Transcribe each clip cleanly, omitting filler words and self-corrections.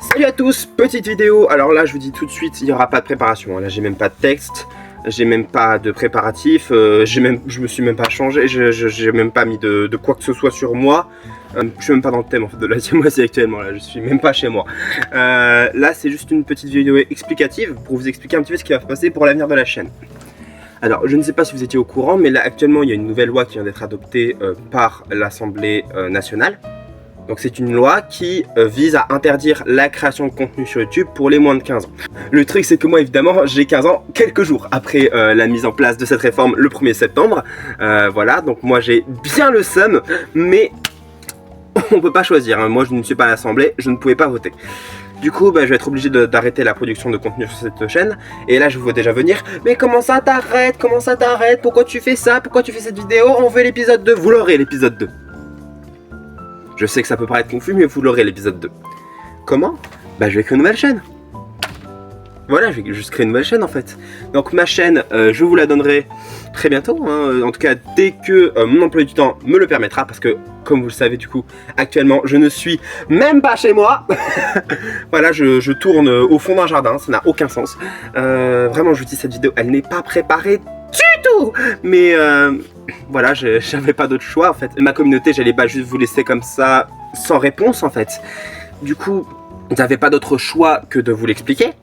Salut à tous, petite vidéo. Alors là je vous dis tout de suite, il n'y aura pas de préparation. Là j'ai même pas de texte, j'ai même pas de préparatif, je me suis même pas changé, j'ai même pas mis de quoi que ce soit sur moi. Je suis même pas dans le thème en fait de la siamoisie actuellement, là je suis même pas chez moi. Là c'est juste une petite vidéo explicative pour vous expliquer un petit peu ce qui va se passer pour l'avenir de la chaîne. Alors je ne sais pas si vous étiez au courant, mais là actuellement il y a une nouvelle loi qui vient d'être adoptée par l'Assemblée nationale. Donc c'est une loi qui vise à interdire la création de contenu sur YouTube pour les moins de 15 ans. Le truc c'est que moi évidemment j'ai 15 ans quelques jours après la mise en place de cette réforme le 1er septembre. Voilà, donc moi j'ai bien le seum, mais on peut pas choisir, hein. Moi je ne suis pas à l'Assemblée, je ne pouvais pas voter. Du coup, je vais être obligé d'arrêter la production de contenu sur cette chaîne. Et là, je vous vois déjà venir. Mais comment ça t'arrête? Comment ça t'arrête? Pourquoi tu fais ça? Pourquoi tu fais cette vidéo? On veut l'épisode 2. Vous l'aurez, l'épisode 2. Je sais que ça peut paraître confus, mais vous l'aurez, l'épisode 2. Comment? Je vais créer une nouvelle chaîne. Voilà, je vais juste créer une nouvelle chaîne en fait. Donc ma chaîne, je vous la donnerai très bientôt, hein. En tout cas dès que mon emploi du temps me le permettra, parce que comme vous le savez du coup, actuellement je ne suis même pas chez moi. Voilà, je tourne au fond d'un jardin, ça n'a aucun sens. Vraiment je vous dis, cette vidéo elle n'est pas préparée du tout. Mais voilà, j'avais pas d'autre choix en fait. Ma communauté, j'allais pas juste vous laisser comme ça sans réponse en fait. Du coup, j'avais pas d'autre choix que de vous l'expliquer.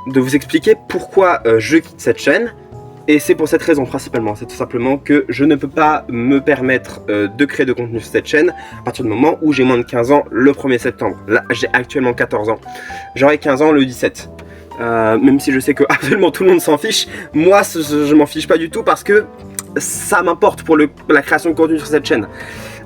De vous expliquer pourquoi je quitte cette chaîne. Et c'est pour cette raison principalement, c'est tout simplement que je ne peux pas me permettre de créer de contenu sur cette chaîne à partir du moment où j'ai moins de 15 ans le 1er septembre. Là j'ai actuellement 14 ans, j'aurai 15 ans le 17. Même si je sais que absolument tout le monde s'en fiche, moi je m'en fiche pas du tout parce que ça m'importe pour la création de contenu sur cette chaîne.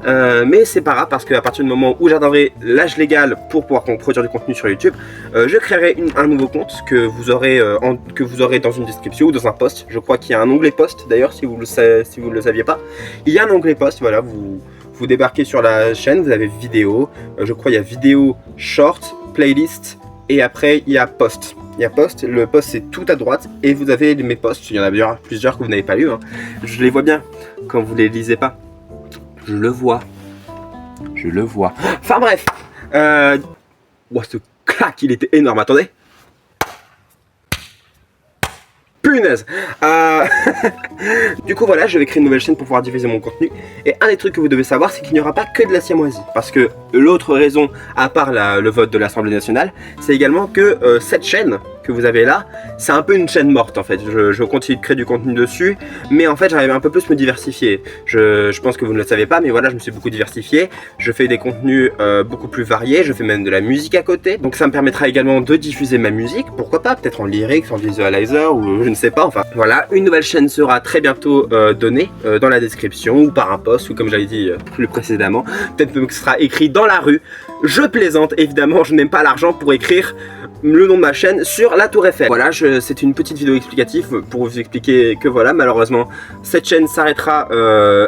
Mais c'est pas grave parce qu'à partir du moment où j'atteindrai l'âge légal pour pouvoir produire du contenu sur YouTube, je créerai un nouveau compte que vous aurez dans une description ou dans un post. Je crois qu'il y a un onglet post d'ailleurs, si vous ne le saviez pas. Il y a un onglet post, voilà, vous débarquez sur la chaîne, vous avez vidéo, je crois il y a vidéo, short, playlist et après il y a post. Il y a post, le post c'est tout à droite et vous avez mes posts, il y en a plusieurs que vous n'avez pas lu, hein. Je les vois bien quand vous les lisez pas. Je le vois. Je le vois. Enfin bref. Ouah, ce claque, il était énorme. Attendez. Punaise. Du coup, voilà, je vais créer une nouvelle chaîne pour pouvoir diffuser mon contenu. Et un des trucs que vous devez savoir, c'est qu'il n'y aura pas que de la siamoisie. Parce que l'autre raison, à part le vote de l'Assemblée nationale, c'est également que cette chaîne que vous avez là, c'est un peu une chaîne morte en fait. Je continue de créer du contenu dessus, mais en fait j'arrive un peu plus me diversifier. Je pense que vous ne le savez pas, mais voilà, je me suis beaucoup diversifié. Je fais des contenus beaucoup plus variés, je fais même de la musique à côté. Donc ça me permettra également de diffuser ma musique, pourquoi pas, peut-être en lyrics, en visualizer, ou je ne sais pas, enfin. Voilà, une nouvelle chaîne sera très bientôt donnée dans la description, ou par un post, ou comme j'avais dit plus précédemment, peut-être même que ce sera écrit dans la rue. Je plaisante, évidemment, je n'aime pas l'argent pour écrire le nom de ma chaîne sur la tour Eiffel. Voilà, c'est une petite vidéo explicative pour vous expliquer que voilà, malheureusement cette chaîne s'arrêtera,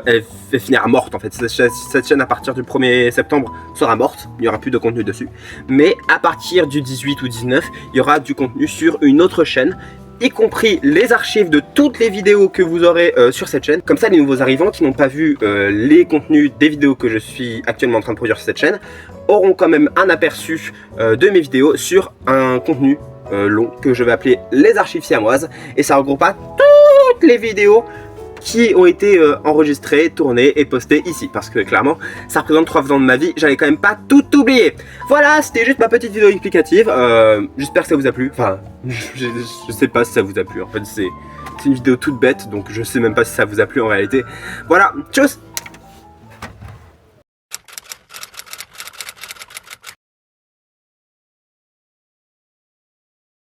elle finira morte en fait. Cette chaîne à partir du 1er septembre sera morte, il n'y aura plus de contenu dessus. Mais à partir du 18 ou 19, il y aura du contenu sur une autre chaîne, y compris les archives de toutes les vidéos que vous aurez sur cette chaîne. Comme ça, les nouveaux arrivants qui n'ont pas vu les contenus des vidéos que je suis actuellement en train de produire sur cette chaîne auront quand même un aperçu de mes vidéos sur un contenu long que je vais appeler les archives siamoises. Et ça regroupera toutes les vidéos qui ont été enregistrées, tournées et postées ici. Parce que clairement, ça représente 3 ans de ma vie, j'allais quand même pas tout oublier. Voilà, c'était juste ma petite vidéo explicative. J'espère que ça vous a plu. Enfin, je sais pas si ça vous a plu. En fait, c'est une vidéo toute bête, donc je sais même pas si ça vous a plu en réalité. Voilà, tchuss!